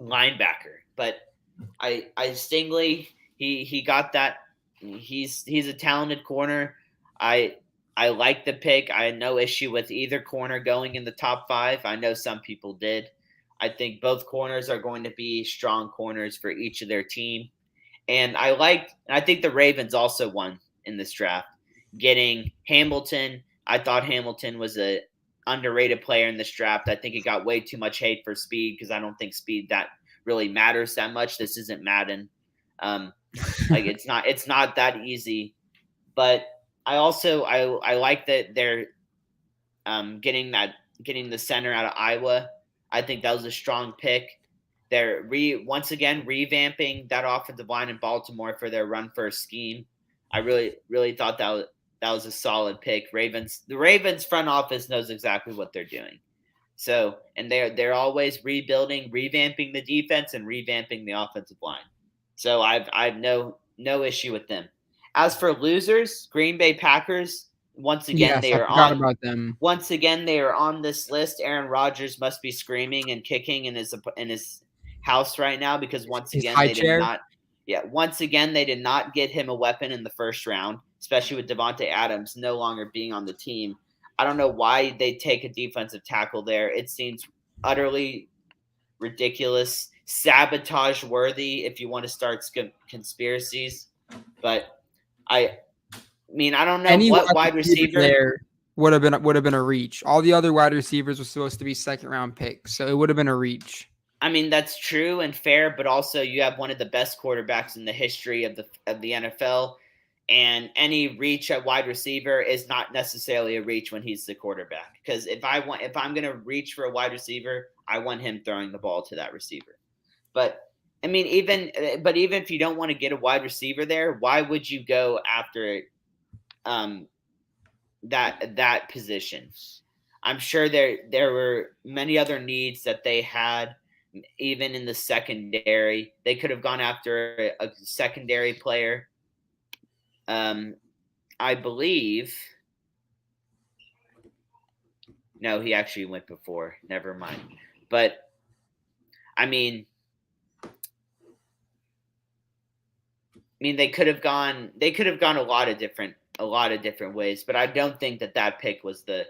linebacker. But I Stingley, he got that. He's a talented corner. I I like the pick. I had no issue with either corner going in the top 5. I know some people did. I think both corners are going to be strong corners for each of their team. And I think the Ravens also won in this draft, getting Hamilton. I thought Hamilton was a underrated player in this draft. I think he got way too much hate for speed because I don't think speed that really matters that much. This isn't Madden. Um, like it's not that easy. But I like that they're getting the center out of Iowa. I think that was a strong pick. They're once again revamping that offensive line in Baltimore for their run first scheme. I really thought that was a solid pick. The Ravens front office knows exactly what they're doing. So, and they're always rebuilding, revamping the defense and revamping the offensive line. So I've no issue with them. As for losers, Green Bay Packers, Yes, I forgot about them. once again they are on this list. Aaron Rodgers must be screaming and kicking in his house right now because His high chair. once again they did not get him a weapon in the first round, especially with Devontae Adams no longer being on the team. I don't know why they take a defensive tackle there. It seems utterly ridiculous, sabotage worthy if you want to start conspiracies. But I mean, I don't know Any what wide receiver there would have been a reach. All the other wide receivers were supposed to be second round picks, so it would have been a reach. I mean, that's true and fair, but also you have one of the best quarterbacks in the history of the NFL, and any reach at wide receiver is not necessarily a reach when he's the quarterback. Because if I'm going to reach for a wide receiver, I want him throwing the ball to that receiver. But I mean, even if you don't want to get a wide receiver there, why would you go after that position? I'm sure there were many other needs that they had, even in the secondary. They could have gone after a secondary player. I believe. No, he actually went before. Never mind. But I mean, they could have gone. They could have gone a lot of different ways. But I don't think that pick was the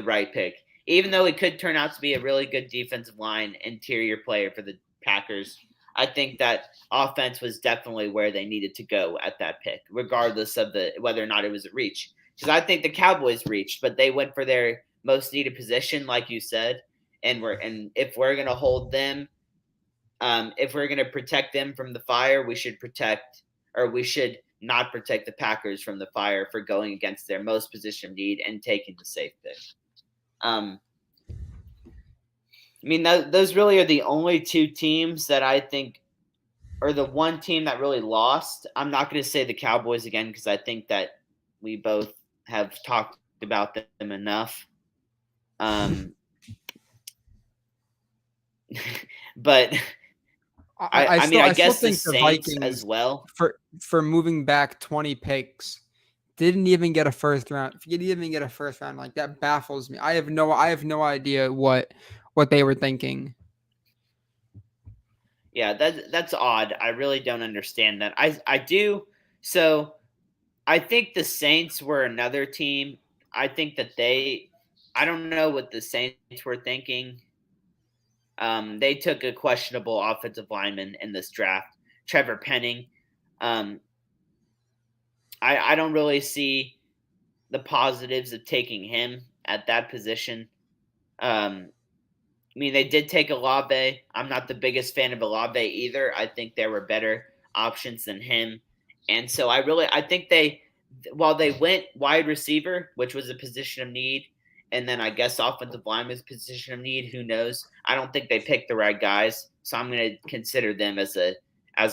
right pick. Even though it could turn out to be a really good defensive line interior player for the Packers, I think that offense was definitely where they needed to go at that pick, regardless of whether or not it was a reach. Because I think the Cowboys reached, but they went for their most needed position, like you said. And if we're gonna hold them, if we're gonna protect them from the fire, we should not protect the Packers from the fire for going against their most position need and taking the safe pick. I mean, those really are the only two teams that I think are the one team that really lost. I'm not going to say the Cowboys again because I think that we both have talked about them enough. But I guess the Saints as well. For moving back 20 picks, didn't even get a first round. If you didn't even get a first round, like that baffles me. I have no idea what they were thinking. Yeah, that's odd. I really don't understand that. I do. So I think the Saints were another team. I think that I don't know what the Saints were thinking. They took a questionable offensive lineman in this draft, Trevor Penning. I don't really see the positives of taking him at that position. I mean, they did take Olave. I'm not the biggest fan of Olave either. I think there were better options than him. And so I think while they went wide receiver, which was a position of need, and then I guess offensive line was a position of need, who knows? I don't think they picked the right guys. So I'm going to consider them as a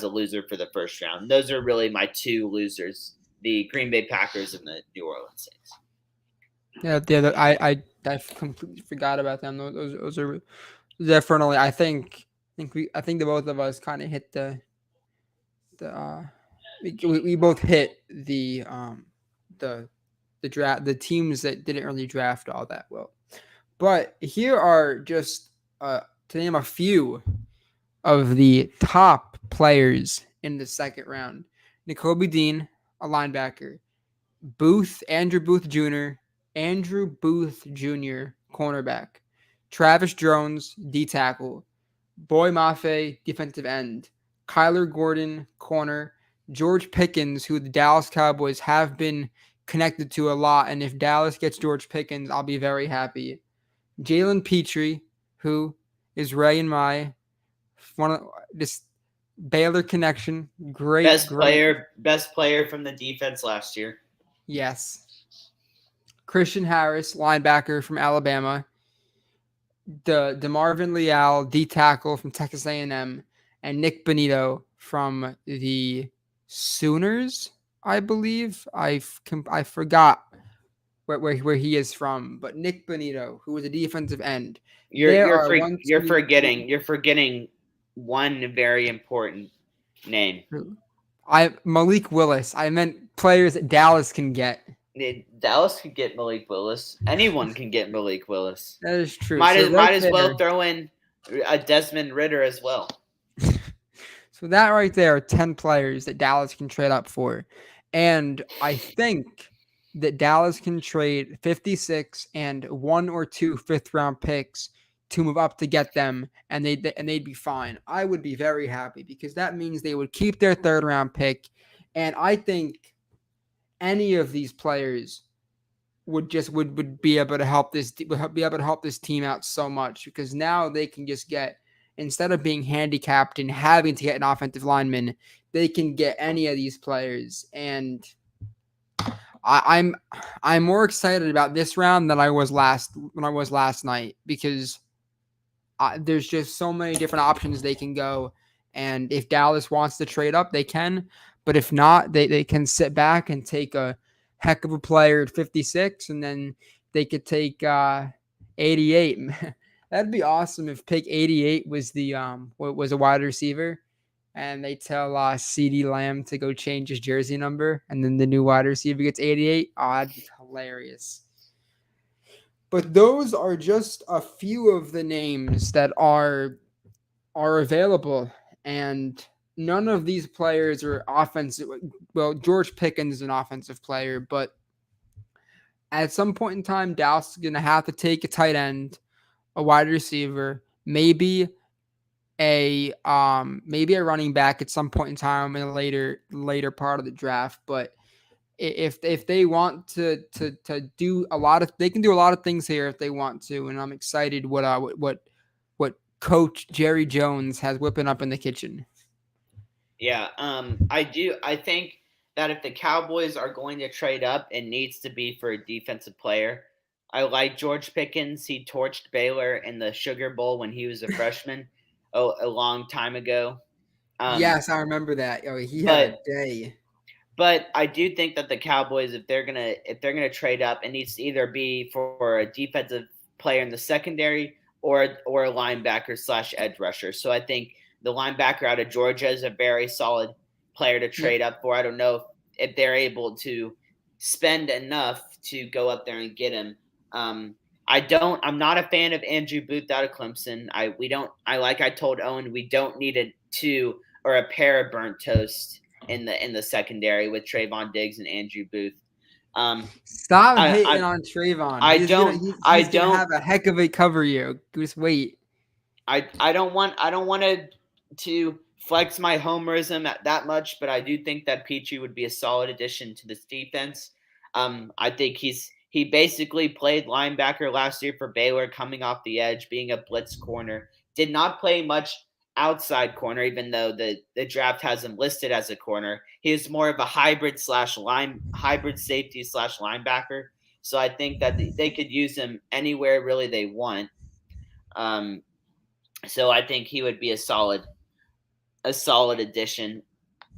loser for the first round. Those are really my two losers, the Green Bay Packers and the New Orleans Saints. Yeah, I completely forgot about them. Those are definitely. I think the both of us kind of hit we both hit the draft, the teams that didn't really draft all that well. But here are just to name a few of the top players in the second round: Nakobe Dean, a linebacker; Andrew Booth Jr., cornerback; Travis Jones, D tackle. Boy Mafe, defensive end. Kyler Gordon, corner. George Pickens, who the Dallas Cowboys have been connected to a lot. And if Dallas gets George Pickens, I'll be very happy. Jalen Petrie, who is Ray and my one of this Baylor connection. Great, great. Best player from the defense last year. Yes. Christian Harris, linebacker from Alabama. The DeMarvin Leal, D tackle from Texas A&M, and Nick Bonito from the Sooners, I believe. I forgot where he is from, but Nick Bonito, who was a defensive end. You're forgetting one very important name. Malik Willis. I meant players that Dallas can get. Dallas could get Malik Willis. Anyone can get Malik Willis. That is true. Might as well throw in a Desmond Ridder as well. So that right there are 10 players that Dallas can trade up for. And I think that Dallas can trade 56 and 1 or 2 fifth-round picks to move up to get them, and they'd be fine. I would be very happy because that means they would keep their third-round pick, and I think any of these players would be able to help this team out so much because now they can just get, instead of being handicapped and having to get an offensive lineman, they can get any of these players. And I'm more excited about this round than I was last night because there's just so many different options they can go. And if Dallas wants to trade up, they can. But if not, they can sit back and take a heck of a player at 56, and then they could take 88. That'd be awesome if pick 88 was was a wide receiver, and they tell CeeDee Lamb to go change his jersey number, and then the new wide receiver gets 88. Oh, that'd be hilarious. But those are just a few of the names that are available, and none of these players are offensive. Well, George Pickens is an offensive player, but at some point in time, Dallas is going to have to take a tight end, a wide receiver, maybe a running back at some point in time in a later part of the draft. But if they want to do a lot of, they can do a lot of things here if they want to, and I'm excited what Coach Jerry Jones has whipping up in the kitchen. Yeah, I think that if the Cowboys are going to trade up, it needs to be for a defensive player. I like George Pickens. He torched Baylor in the Sugar Bowl when he was a freshman a long time ago. Yes, I remember that. Oh, he had a day. But I do think that the Cowboys, if they're gonna trade up, it needs to either be for a defensive player in the secondary or a linebacker / edge rusher. So I think the linebacker out of Georgia is a very solid player to trade up for. I don't know if they're able to spend enough to go up there and get him. I'm not a fan of Andrew Booth out of Clemson. I told Owen, we don't need a two or a pair of burnt toast in the secondary with Trayvon Diggs and Andrew Booth. Stop hating on Trayvon. He's gonna have a heck of a cover year. Just wait. I don't want to flex my homerism that much, but I do think that Petrie would be a solid addition to this defense. I think he basically played linebacker last year for Baylor, coming off the edge, being a blitz corner. Did not play much outside corner, even though the draft has him listed as a corner. He is more of a hybrid safety / linebacker. So I think that they could use him anywhere really they want. So I think he would be a solid addition.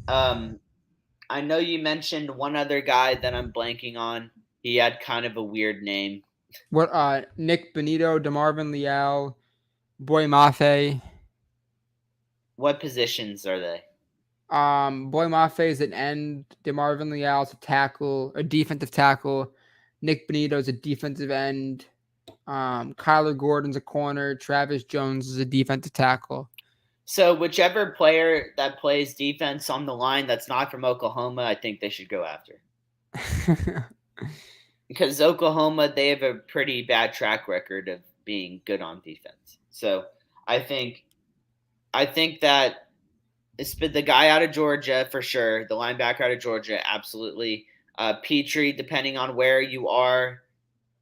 I know you mentioned one other guy that I'm blanking on. He had kind of a weird name. What? Nick Bonito, DeMarvin Leal, Boy Mafe. What positions are they? Boy Mafe is an end. DeMarvin Leal is a defensive tackle. Nick Bonito is a defensive end. Kyler Gordon's a corner. Travis Jones is a defensive tackle. So whichever player that plays defense on the line that's not from Oklahoma, I think they should go after. Because Oklahoma, they have a pretty bad track record of being good on defense. So I think I think that it's been the guy out of Georgia for sure, the linebacker out of Georgia, absolutely. Petrie, depending on where you are,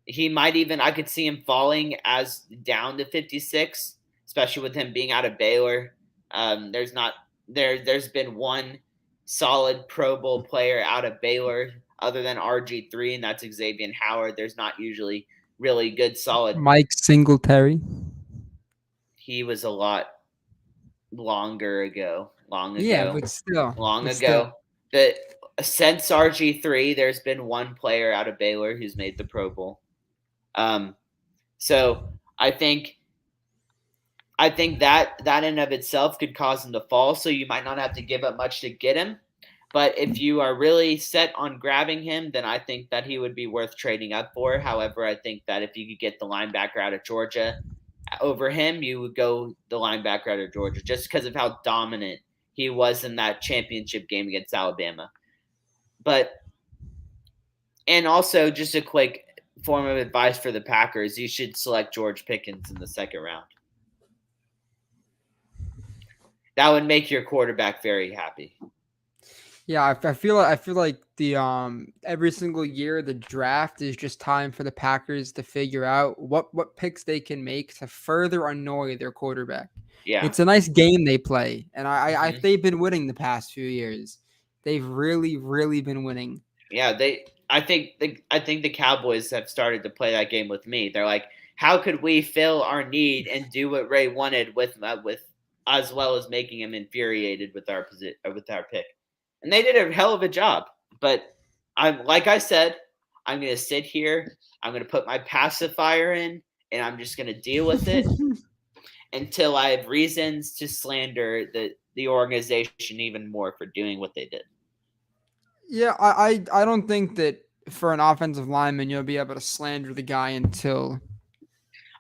he might even I could see him falling as down to 56, especially with him being out of Baylor. There's not there's been one solid Pro Bowl player out of Baylor other than RG3, and that's Xavier Howard. There's not usually really good solid. Mike Singletary. He was a lot longer ago, long Yeah, ago, but still, long but still. ago. The since RG3, there's been one player out of Baylor who's made the Pro Bowl. Um, so I think that in of itself could cause him to fall. So you might not have to give up much to get him. But if you are really set on grabbing him, then I think that he would be worth trading up for. However, I think that if you could get the linebacker out of Georgia over him, you would go the linebacker out of Georgia just because of how dominant he was in that championship game against Alabama. But and also just a quick form of advice for the Packers, you should select George Pickens in the second round. That would make your quarterback very happy. Yeah, I feel like the every single year the draft is just time for the Packers to figure out what picks they can make to further annoy their quarterback. Yeah. It's a nice game they play, and I Mm-hmm. they've been winning the past few years. They've really been winning. Yeah, I think the Cowboys have started to play that game with me. They're like, how could we fill our need and do what Ray wanted with as well as making him infuriated with our pick, and they did a hell of a job. But like I said, I'm gonna sit here. I'm gonna put my pacifier in, and I'm just gonna deal with it until I have reasons to slander the organization even more for doing what they did. Yeah, I don't think that for an offensive lineman you'll be able to slander the guy until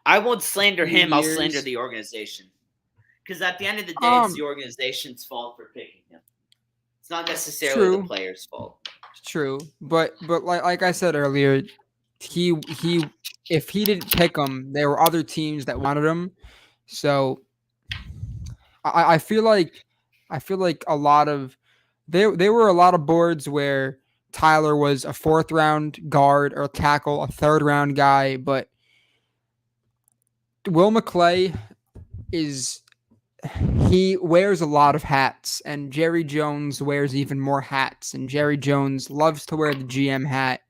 I won't a slander few him. I'll slander years. the organization. Because at the end of the day, it's Um, the organization's fault for picking him. It's not necessarily the true. player's fault. True, but like I said earlier, he if he didn't pick him, there were other teams that wanted him. So I feel like a lot of there were a lot of boards where Tyler was a fourth round guard or tackle, a third round guy, but Will McClay is he wears a lot of hats, and Jerry Jones wears even more hats, and Jerry Jones loves to wear the GM hat,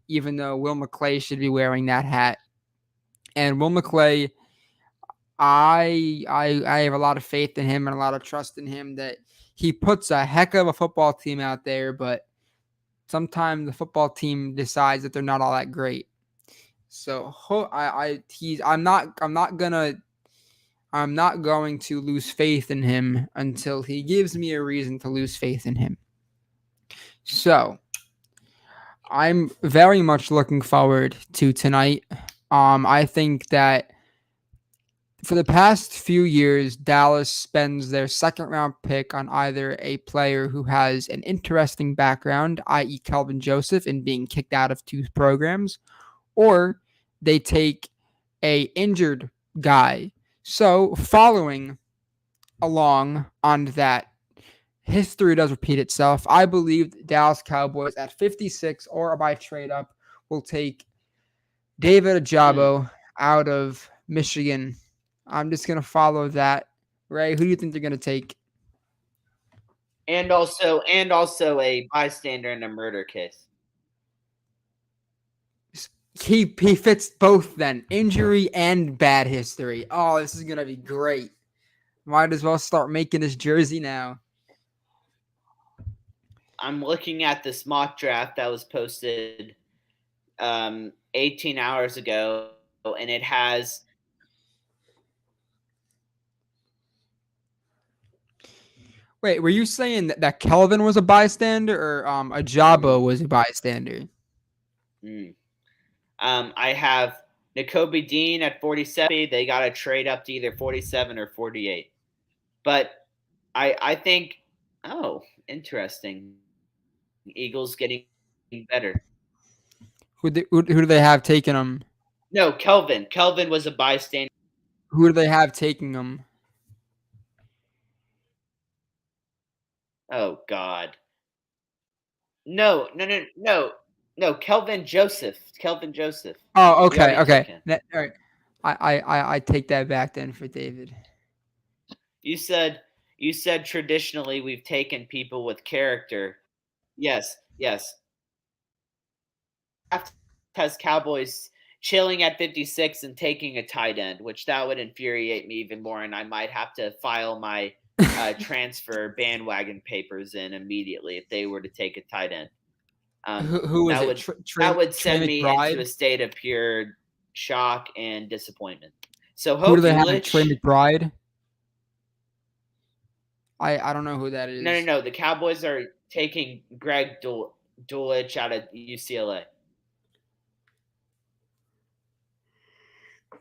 even though Will McClay should be wearing that hat. And Will McClay, I have a lot of faith in him and a lot of trust in him that he puts a heck of a football team out there, but sometimes the football team decides that they're not all that great. So I'm not going to lose faith in him until he gives me a reason to lose faith in him. So I'm very much looking forward to tonight. I think that for the past few years, Dallas spends their second round pick on either a player who has an interesting background, i.e., Kelvin Joseph, in being kicked out of two programs, or they take a injured guy. So, following along on that, history does repeat itself. I believe the Dallas Cowboys at 56 or by trade up will take David Hmm. Ajabo out of Michigan. I'm just going to follow that. Ray, who do you think they're going to take? And also a bystander in a murder case. He fits both then injury and bad history. Oh, this is going to be great. Might as well start making this jersey now. I'm looking at this mock draft that was posted 18 hours ago, and it has Wait, were you saying that Kelvin was a bystander or Ajabo mm, was a bystander? mm, I have N'Kobe Dean at 47. They got to trade up to either 47 or 48. But I think, oh, interesting. Eagles getting better. Who do they have taking him? No, Kelvin. Kelvin was a bystander. Who do they have taking them? Oh God. No, no, no, no, no. Kelvin Joseph. Kelvin Joseph. Oh, We okay, already took okay. him. All right. I take that back then for David. You said traditionally we've taken people with character. Yes, yes. Draft has Cowboys chilling at 56 and taking a tight end, which that would infuriate me even more, and I might have to file my transfer bandwagon papers in immediately if they were to take a tight end. Who is That it? would Trey send me into a McBride. state of pure shock and disappointment. So Who do Hope they have? Trey Ulich. McBride. I don't know who that No, no, is. no. The Cowboys are taking Greg Dulcich out of UCLA.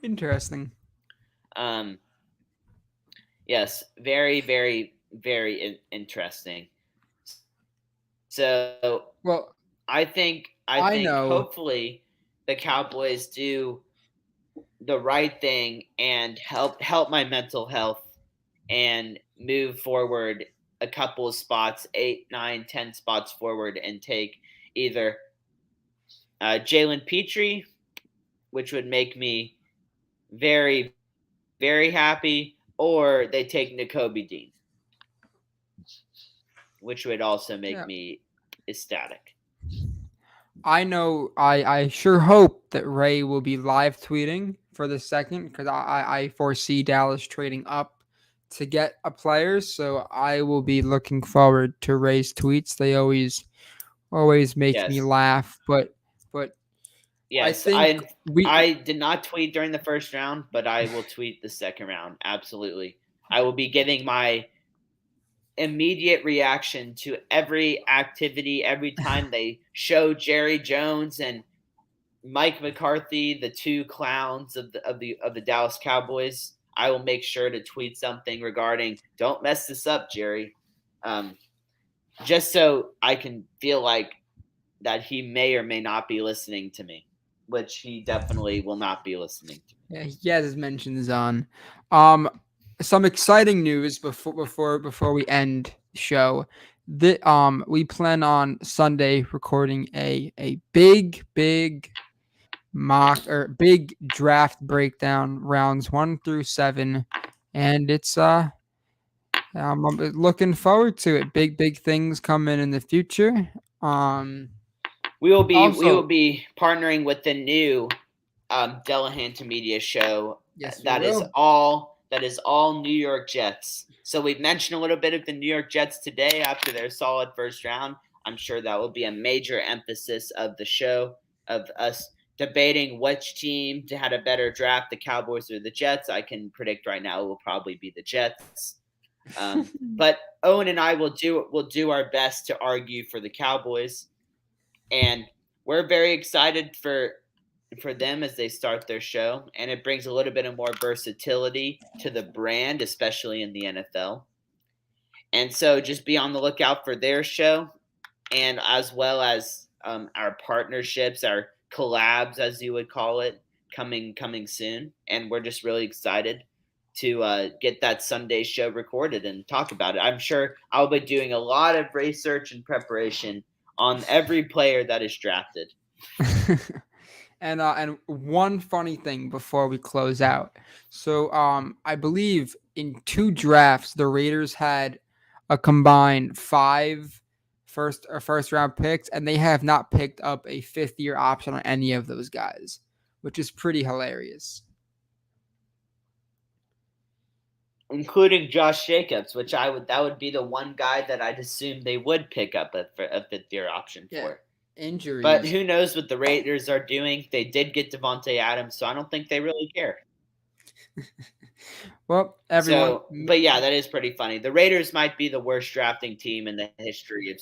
Interesting. Um, yes, very, very, very interesting. So Well, I I think know. hopefully the Cowboys do the right thing and help my mental health and move forward a couple of spots, 8, 9, 10 spots forward, and take either Jalen Petrie, which would make me very, very happy, or they take N'Kobe Dean, which would also make Yeah. me ecstatic. I know. I sure hope that Ray will be live tweeting for the second because I foresee Dallas trading up to get a player. So I will be looking forward to Ray's tweets. They always make me Yes, laugh. But I yes. think we I did not tweet during the first round, but I will tweet the second round. Absolutely, I will be giving my immediate reaction to every activity every time they show Jerry Jones and Mike McCarthy, the two clowns of the Dallas Cowboys. I will make sure to tweet something regarding "Don't mess this up, Jerry," um, just so I can feel like that he may or may not be listening to me, which he definitely will not be listening to me. Yeah, he has his mentions on. Um, some exciting news before we end the show. We plan on Sunday recording a big mock or big draft breakdown rounds 1 through 7, and I'm looking forward to it. Big things coming in the future. Um, We will also, be partnering with the new Delahanty Media show yes, we will. that is all New York Jets. So we've mentioned a little bit of the New York Jets today after their solid first round. I'm sure that will be a major emphasis of the show, of us debating which team had a better draft, the Cowboys or the Jets. I can predict right now it will probably be the Jets. But Owen and I will do our best to argue for the Cowboys, and we're very excited for them as they start their show, and it brings a little bit of more versatility to the brand, especially in the NFL. And so just be on the lookout for their show, and as well as our partnerships, our collabs, as you would call it, coming soon. And we're just really excited to get that Sunday show recorded and talk about it. I'm sure I'll be doing a lot of research and preparation on every player that is drafted. And one funny thing before we close out. So I believe in 2 drafts the Raiders had a combined five first round picks, and they have not picked up a 5th-year option on any of those guys, which is pretty hilarious. Including Josh Jacobs, which that would be the one guy that I'd assume they would pick up a 5th-year option Yeah, for. But injuries. who knows what the Raiders are doing? They did get Devontae Adams, so I don't think they really care. Well, everyone. So, but yeah, that is pretty funny. The Raiders might be the worst drafting team in the history of.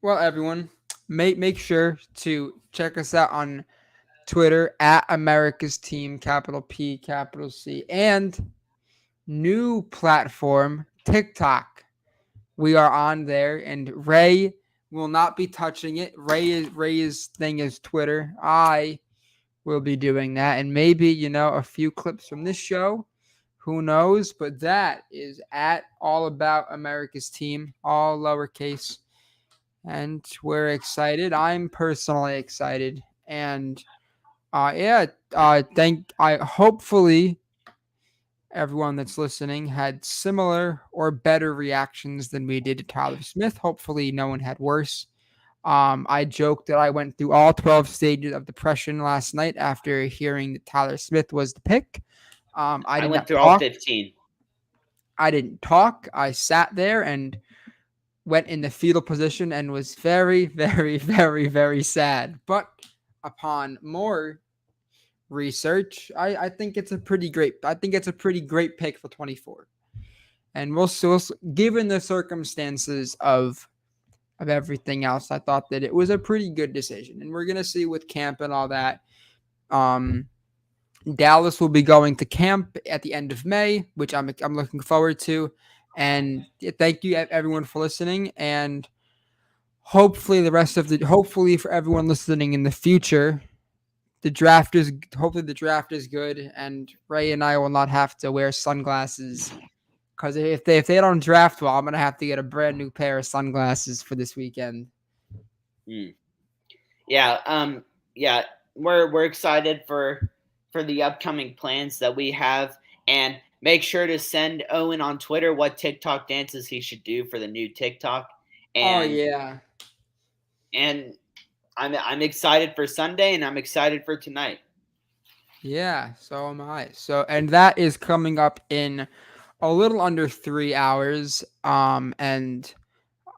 Well, everyone, make sure to check us out on Twitter at America's Team, capital P, capital C, and new platform, TikTok. We are on there, and Ray will not be touching it. Ray's thing is Twitter. I will be doing that, and maybe a few clips from this show. Who knows? But that is at All About America's Team, all lowercase, and we're excited. I'm personally excited, and yeah. I hopefully everyone that's listening had similar or better reactions than we did to Tyler Smith. Hopefully, no one had worse. I joked that I went through all 12 stages of depression last night after hearing that Tyler Smith was the pick. I I did went not through all talk. 15. I didn't talk. I sat there and went in the fetal position and was very, very, very, very sad. But upon more research, I think it's a pretty great. I think it's a pretty great pick for 24. And given the circumstances of everything else, I thought that it was a pretty good decision. And we're gonna see with camp and all that. Um, Dallas will be going to camp at the end of May, which I'm looking forward to. And thank you everyone for listening. And hopefully for everyone listening in the future, the draft is good, and Ray and I will not have to wear sunglasses. Because if they don't draft well, I'm gonna have to get a brand new pair of sunglasses for this weekend. Mm. Yeah, yeah, we're excited for the upcoming plans that we have, and make sure to send Owen on Twitter what TikTok dances he should do for the new TikTok. Oh And yeah, and I'm excited for Sunday, and I'm excited for tonight. yeah. So am I. And that is coming up in a little under 3 hours. And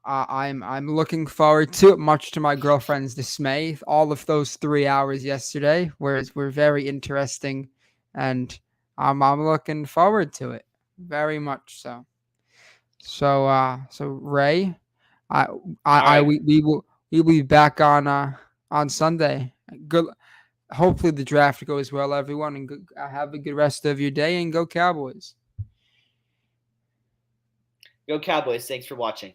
I'm looking forward to it, much to my girlfriend's dismay. All of those 3 hours yesterday were very interesting, and I'm looking forward to it very much. So Ray, I All I right, we will be back on Sunday. Good. Hopefully the draft goes well, everyone, and have a good rest of your day. And go Cowboys! go Cowboys! Thanks for watching.